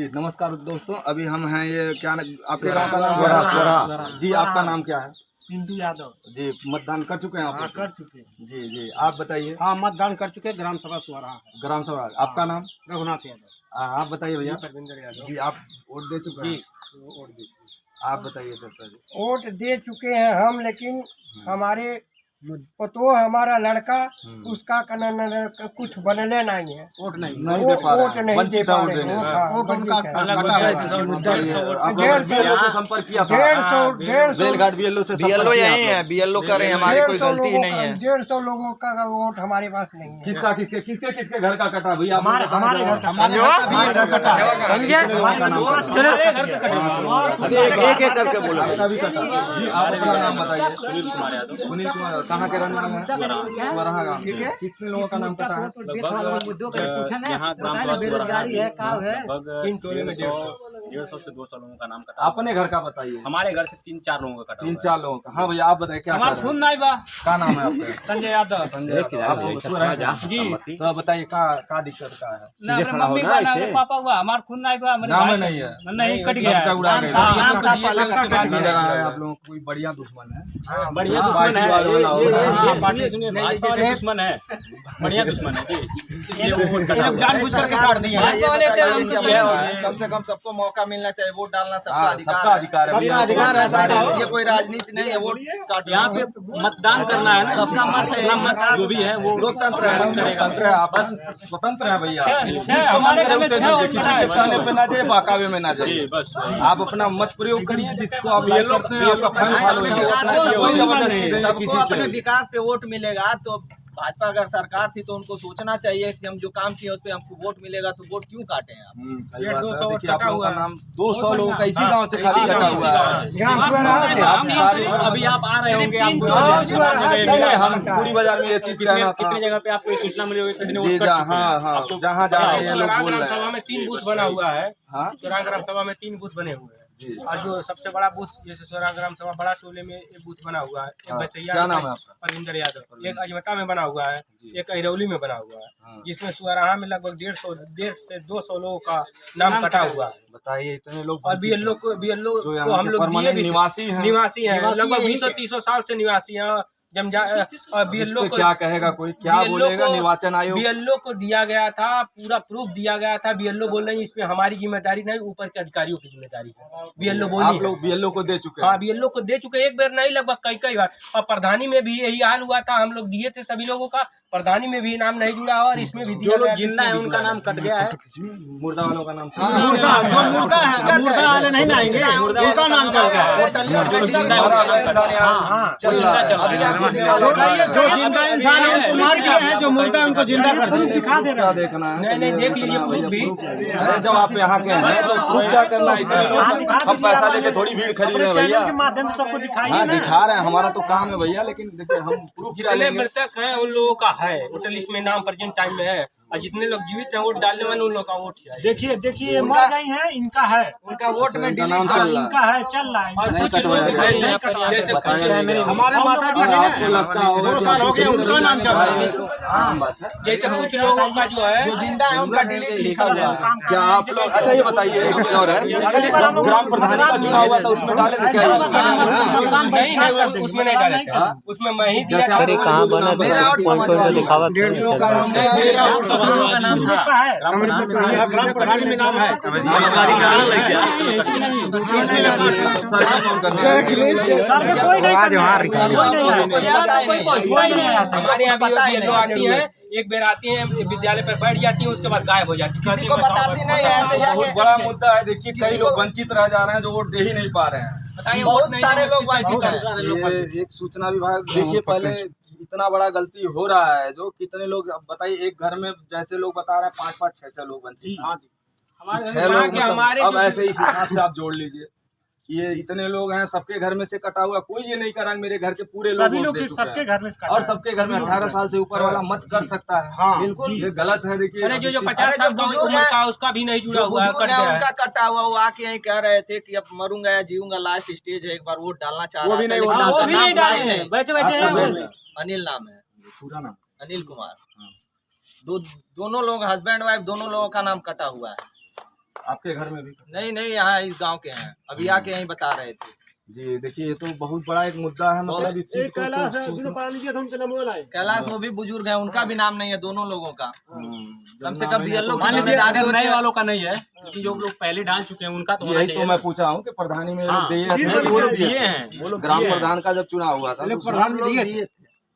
जी नमस्कार दोस्तों, अभी हम हैं ये क्या आपके गांव का नाम स्वरा जी, आपका नाम क्या है? पिंटू यादव जी, मतदान कर चुके हैं आप? हाँ कर चुके। जी जी, आप बताइए। हाँ मतदान कर चुके, ग्राम सभा स्वरा है। ग्राम सभा, आपका नाम? रघुनाथ यादव। आप बताइए भैया। परविंदर यादव जी, आप वोट दे चुके हैं? वोट दे आप बताइए सर जी। वोट दे चुके हैं हम, लेकिन हमारे पतो हमारा लड़का उसका कुछ बनले नहीं है। वोट नहीं दे पा रहे हैं, नहीं वंचित दे है पा वोट रहे देने हैं। से। हाँ, वोट उनका वंचित है। कटा हुआ है। आपने संपर्क किया था? 150 बेलघाट बीएलओ से संपर्क किया यही है, बीएलओ कर रहे हैं, हमारी कोई गलती ही नहीं है। 150 लोगों का वोट हमारे पास नहीं है। किसका किसके किसके किसके घर का कटा भैया? हमारे घर का कटा है। एक एक करके बोलो। आपका भी कटा? जी, आप अपना नाम बताइए। सुनील कुमार, कहाँ के रहने वाले हैं? स्वराहा गाँव से। कितने लोगों का नाम कटा है? यहाँ ग्राम सभा बेरोजगारी है, काम है, लगभग 150 से 200 लोगों का नाम कटा। अपने घर का बताइए। हमारे घर से 3-4 लोगों का कटा। 3-4 लोगों का। हाँ भैया, आप बताइए क्या हमारा खून नहीं बा। क्या नाम है आपका? संजय यादव। संजय यादव। आप ईश्वर हैं? जी। तो बताइए क्या दिक्कत का है? ना हमारे मम्मी का ना हमारे पापा हुआ, हमारा खून नहीं बा। हमारे नाम भाई नहीं है? नहीं, कट गया सबका है। उड़ा गया। हाँ, नाम का दिए, उसके बाद लग दिया। रहा है आप लोगों को कोई बढ़िया दुश्मन है। बढ़िया दुश्मन पार्टी वाला वाला होगा। है, पार्टी सुनिए, भाजपा वाले दुश्मन है, बढ़िया दुश्मन है जी, इसलिए वो वोट कटा। जानबूझ करके काट दिए हैं। भाजपा वाले तो उनको कम से कम सबको मौका मिलना चाहिए, वोट डालना सबका हाँ, सबका अधिकार है। सबका अधिकार है सारे। ये कोई राजनीति नहीं है, वोट यहाँ पे मतदान करना है ना, सबका मत है, सरकार जो भी है वो लोकतंत्र है। स्वतंत्र है, आप स्वतंत्र है भैया। छह हमारे घर में उसे छह दीजिए, किसी के कहने पे ना जाए, बहकावे में ना जाए। जी, बस आप अपना मत प्रयोग करिए, जिसको आप लाइक करते हैं आपका फैन फॉलोइंग है। कोई जबरदस्ती नहीं है सबको किसी अपने से। विकास पे वोट मिलेगा। तो भाजपा अगर सरकार थी तो उनको सोचना चाहिए कि हम जो काम किए उस पे हमको वोट मिलेगा, तो वोट क्यों काटे हैं आप? सही बात है। 200 देखिए, आप कटा लोगों का हुआ है। नाम 200 लोगों का इसी गांव से खाली कटा हुआ है। ग्राम स्वराहा से। आप सारे अभी आप आ रहे होंगे, आपको नहीं, हम पूरी बाजार में ये चीज कहना था। कितने जगह पे आपको सूचना मिली होगी, कितने जी वोट कट जहाँ, चुके हैं? हाँ हाँ, जहाँ जहाँ से ये लोग बोल ग्राम रहे सभा हैं। में 3 बूथ बना हुआ है। हाँ स्वराह ग्राम सभा में 3 बूथ बने हुए हैं। जी। और जो सबसे बड़ा बूथ, जैसे स्वराह ग्राम सभा बड़ा टोले में एक बूथ बना हुआ है, एक हाँ, बचैया क्या में, नाम है आपका? परविंदर यादव। एक अजमता में बना हुआ है, जी। एक अहिरौली में बना हुआ है, हाँ। जिसमें स्वराहा में लगभग 150 से 200 लोगों का नाम कटा हुआ है। बताइए, इतने लोग और बीएलओ को जो यहाँ हम के लोग परमानेंट दिए भी निवासी हैं। निवासी हैं, निवासी लगभग यहीं 20-30 साल से निवासी हैं। बीएलओ को क्या कहेगा कोई, क्या बोलेगा निर्वाचन आयोग? बीएलओ को दिया गया था, पूरा प्रूफ दिया गया था। बीएलओ बोल रहे हैं इसमें हमारी जिम्मेदारी नहीं, ऊपर के अधिकारियों की जिम्मेदारी है। बीएलओ आप बोली लोग बीएलओ को दे चुके हाँ, हैं? बीएलओ को दे चुके, एक बार नहीं लगभग कई बार। और प्रधानी में भी यही हाल हुआ था, हम लोग दिए थे सभी लोगों का। प्रधानी में भी नाम नहीं जुड़ा और इसमें भी जो लोग जिंदा है उनका नाम कट गया है। मुर्दा वालों का नाम मुर्दा जो मुर्दा है, मुर्दा वाले नहीं आएंगे, उनका नाम कट गया है। चल रहा है। जो जिंदा इंसान है उनको मार दिया है, जो मुर्दा उनको जिंदा कर दिया। दिखा दे रहा देखना है। नहीं देख लीजिए प्रूफ भी। अरे जब आप यहाँ के हैं तो प्रूफ क्या करना है? इतने लोग हम पैसा देके थोड़ी भीड़ खरीद रहे हैं भैया। माध्यम से सबको दिखाई हाँ दिखा रहे हैं, हमारा तो काम है भैया, लेकिन देखिए हम प्रूफ क्या जितने लेंगे? मृतक हैं उन लोगों का है वोटर लिस्ट में नाम, प्रेजेंट टाइम में है। और जितने लोग जीवित हैं वोट डालने वाले उन लोग का वोट है। देखिए मर गई है, इनका है, उनका वोट में इनका नाम चल रहा है। इनका है, चल रहा है। और नहीं कुछ कटवाया लोग गया। हैं, जैसे कुछ हमारे माता जी आपको लगता होगा 2 साल हो गए, उनका नाम चल रहा है। आम बात है। जैसे कुछ लोगों का जो है जो जिंदा है उनका डिलीट लिखा हुआ है। क्या आप लोग, अच्छा ये बताइए, एक चीज और है, ग्राम प्रधान का चुनाव हुआ था उसमें डाले थे क्या? नहीं, उसमें नहीं डाले थे, उसमें मैं ही दिया था। मेरा वोट समझ दिखावा ग्राम प्रधान में नाम है। हमारे यहाँ बीएलओ आती है, एक बार आती है, विद्यालय पर बैठ जाती है, उसके बाद गायब हो जाती है। किसी को बताती नहीं है, ऐसे बहुत जाके बड़ा मुद्दा है। देखिए कई लोग वंचित रह जा रहे हैं जो वोट दे ही नहीं पा रहे हैं। बताइए, बहुत नहीं सारे देने लोग की वंचित कैसी हैं। ये एक सूचना विभाग, देखिए पहले इतना बड़ा गलती हो रहा है, जो कितने लोग, अब बताइए एक घर में जैसे लोग बता रहे हैं 5-5, 6-6 लोग वंचित हैं। हमारे 6 लोग यहाँ के मतलब, हमारे अब जो- ऐसे इस हिसाब से आप जोड़ लीजिए, ये इतने लोग हैं, सबके घर में से कटा हुआ, कोई ये नहीं करा मेरे घर के पूरे लोग सभी वोट लोग दे चुके सबके हैं। घर में और सबके घर में 18 साल से ऊपर वाला मत कर सकता है। हाँ, बिल्कुल ये गलत है। देखिए अरे जो 50 साल का बुजुर्ग उम्र है, का उसका भी नहीं जुड़ा जो हुआ है, बुजुर्ग कट है गया है। उनका कटा हुआ, वो आके यही कह रहे थे कि अब मरूंगा या जीऊंगा, लास्ट स्टेज है, एक बार वोट डालना चाह रहा वो भी था, नहीं लेकिन वोट उनका वो भी नाम नहीं डाले नहीं। हैं, बैठे बैठे आपका हैं। नाम? अनिल नाम है, पूरा नाम? अनिल कुमार। दोनों लोग हस्बैंड वाइफ दोनों लोगों का नाम कटा हुआ है। आपके घर में भी? नहीं नहीं, यहाँ इस गांव के हैं, अभी आके यहीं बता रहे थे जी। देखिए ये तो बहुत बड़ा एक मुद्दा है, मतलब इस चीज को तो कैलाश, वो भी बुजुर्ग है, उनका भी नाम नहीं है, दोनों लोगों का कम से कम बीएलओ की मान लीजिए जिम्मेदारी अगर होती नए है। वालों का नहीं है, लेकिन जो लोग पहले डाल चुके हैं उनका तो होना यही चाहिए तो मैं पूछा हूँ कि प्रधानी में हाँ, दिए थे, वो लोग दिए दिए थे। हैं, वो लोग ग्राम दिए हैं। प्रधान का जब चुनाव हुआ था तो प्रधान में दिए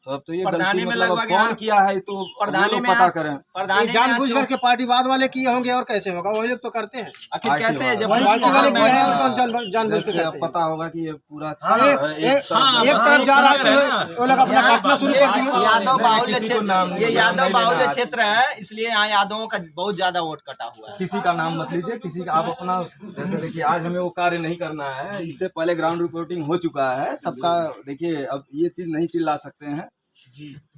तो अब तो ये प्रधानी गलती में मतलब लगभग कौन यहाँ- किया है तो प्रधानी वो लोग में पता आप- करें। प्रधानी में जानबूझ यहाँ करके पार्टीवाद वाले किए होंगे और कैसे होगा, वही लोग तो करते हैं। आखिर कैसे है जब पार्टी वाले किए हैं और कौन जानबूझ के जैसे करते अब हैं। पता होगा कि ये पूरा एक तरफ- एक तरफ जा रहा है तो वो लोग अपना काटना शुरू कर दिए। यादव बाहुल्य किसी को नाम क्षेत्र, ये नहीं यादव लेना बाहुल्य आज। क्षेत्र है, इसलिए यहाँ यादवों का बहुत ज्यादा वोट कटा हुआ है। किसी का नाम मत लीजिए, किसी का आप अपना, जैसे देखिए आज हमें वो कार्य नहीं करना है, इससे पहले ग्राउंड रिपोर्टिंग हो चुका है सबका। देखिए अब ये चीज नहीं चिल्ला सकते हैं,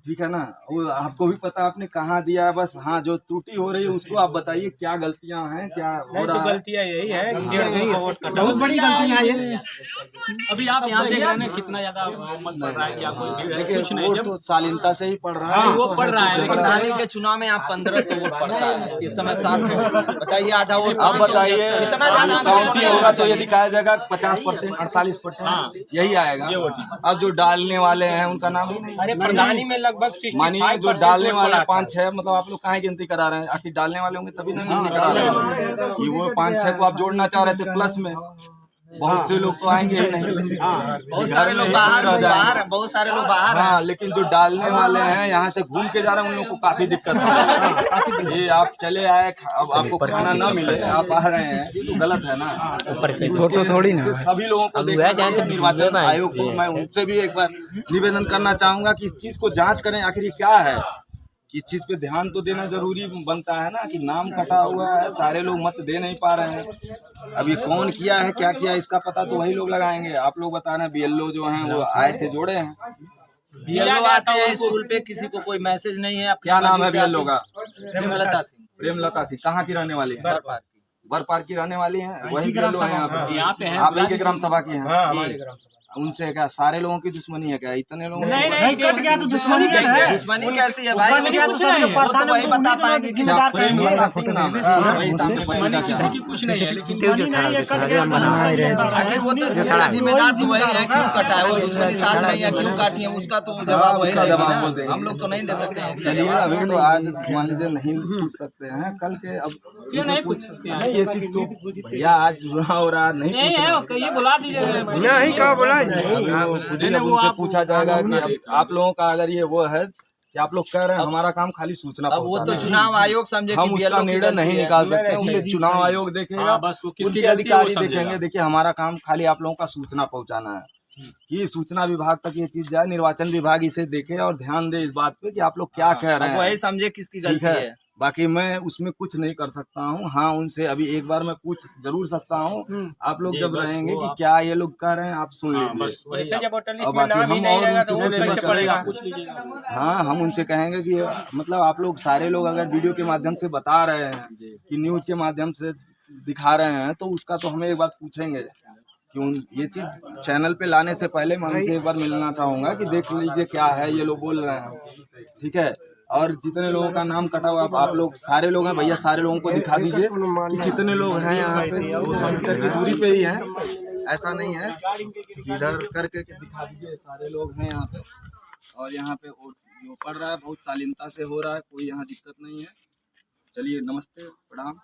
ठीक है ना। वो आपको भी पता आपने कहाँ दिया है, बस हाँ जो त्रुटि हो रही है उसको आप बताइए, क्या गलतियां हैं, क्या हो नहीं तो रहा है। गलतियां यही है कि 150 का वोट कटा। बहुत बड़ी गलतियां हैं ये। अभी आप यहाँ देख रहे हैं कितना ज्यादा मत पड़ रहा है कि आपको देखिए कुछ नहीं वो जब तो शालीनता से ही पढ़ रहा है, वो पढ़ रहा है, लेकिन प्रधानी के चुनाव में यहाँ 1500 वोट पड़ता है, इस समय 700। बताइए आधा वोट अब बताइए इतना ज्यादा काउंटिंग होगा तो ये दिखाया जाएगा 50%, 48% यही आएगा। अब जो डालने वाले हैं उनका नाम ही नहीं। अरे प्रधानी में लगभग 65% मानिए जो डालने वोट वाले पड़ा था। 5-6, मतलब आप लोग काहे गिनती करा रहे हैं? आखिर डालने वाले होंगे तभी ना गिनती करा रहे हैं कि वो 5-6 को आप जोड़ना चाह रहे थे प्लस में। बहुत से लोग तो आएंगे ही नहीं, बहुत सारे लोग बाहर बहुत सारे लोग बाहर हैं। हाँ, लेकिन जो डालने वाले हैं यहाँ से घूम के जा रहे हैं उन लोगों को काफी दिक्कत हो रही है। ये आप चले आए, अब आपको खाना न मिले, आप आ रहे हैं, ये तो गलत है ना। फोटो थोड़ी ना सभी लोगों को देखना चाहिए। निर्वाचन आयोग को मैं उनसे भी एक बार निवेदन करना चाहूंगा कि इस चीज को जांच करें, आखिर ये क्या है। इस चीज पे ध्यान तो देना जरूरी बनता है ना, कि नाम कटा हुआ है, सारे लोग मत दे नहीं पा रहे हैं। अब ये कौन किया है, क्या किया, इसका पता तो वही लोग लगाएंगे। आप लोग बता रहे हैं बीएलओ जो हैं वो आए थे, जोड़े हैं। बीएलओ आते हैं स्कूल पे, किसी को कोई मैसेज नहीं है। क्या नाम है बीएलओ का? प्रेमलता सिंह, प्रेमलता सिंह। कहाँ की रहने वाली है? बरपार की। बरपार की रहने वाली हैं, वही बीएलओ हैं यहाँ पे हैं। आप ही के ग्राम सभा की हैं। हाँ, हमारे ग्राम सभा। उनसे क्या सारे लोगों की दुश्मनी है क्या? इतने लोगों नहीं कट गया तो दुश्मनी है। दुश्मनी कैसी है भाई? कट गया तो सब लोग वो परेशान तो वही बता पाएंगे कि जिम्मेदार प्रेमलता सिंह नाम है। वही सामने दुश्मनी किसी की कुछ नहीं है, लेकिन दुश्मनी नहीं है, कट गया तो सब जिम्मेदार है। आखिर वो तो इसका जिम्मेदार तो वही है, क्यों कटा है वो दुश्मनी साथ नहीं है, क्यों काटी है, उसका तो जवाब वही उसका देगी जवाब ना। वो देंगे। हम लोग तो नहीं दे सकते हैं इसका चलिए जवाब। अभी तो आज मान लीजिए नहीं पूछ सकते हैं, कल के अब नहीं पूछ नहीं, ये चीज तो भैया आज चुनाव हो रहा, नहीं पूछ ये बुला दीजिए। नहीं कहा बोला खुद ही अब उनसे पूछा जाएगा कि अब आप लोगों का अगर ये वो है कि आप लोग कह रहे हैं हमारा काम खाली सूचना अब वो तो पहुंचाना है। चुनाव आयोग समझे कि हम उसका BLO की निर्णय गलती नहीं है। निकाल सकते, उसे चुनाव आयोग देखेगा, हाँ, बस वो किसकी उनके गलती है वो अधिकारी समझेगा। देखेंगे। देखिए हमारा काम खाली आप लोगों का सूचना पहुंचाना है कि सूचना विभाग तक ये चीज जाए, निर्वाचन विभाग इसे देखे और ध्यान दे इस बात पे कि आप लोग क्या कह रहे अब हैं। वही समझे किसकी ठीक गलती है, है। बाकी मैं उसमें कुछ नहीं कर सकता हूँ। हाँ, उनसे अभी एक बार मैं पूछ जरूर सकता हूँ। आप लोग जी, जब बस रहेंगे वो कि आप- क्या ये लोग कह रहे हैं, आप सुन हाँ, लीजिए। बस वही जैसे जब वोटर लिस्ट अब में बाकी नाम ही हम नहीं और रहेगा उनसे तो वोट पूछेंगे, कैसे पड़ेगा? पूछ लीजिएगा। हाँ, हम उनसे कहेंगे कि मतलब आप लोग सारे लोग अगर वीडियो के माध्यम से बता रहे हैं कि न्यूज के माध्यम से दिखा रहे हैं, तो उसका तो हमें एक बार पूछेंगे कि ये चीज चैनल पे लाने से पहले मैं उनसे एक बार मिलना चाहूंगा कि देख लीजिए क्या है ये लोग बोल रहे हैं। ठीक है, और जितने लोगों का नाम कटा हुआ आप लोग सारे लोग हैं भैया, सारे लोगों को दिखा दीजिए कि कितने लोग हैं यहाँ पे। 200 मीटर की दूरी पे ही हैं, ऐसा नहीं है। इधर करके दिखा दीजिए, सारे लोग हैं यहाँ पे। और यहाँ पे जो पढ़ रहा है बहुत शालीनता से हो रहा है, कोई यहाँ दिक्कत नहीं है। चलिए, नमस्ते, प्रणाम।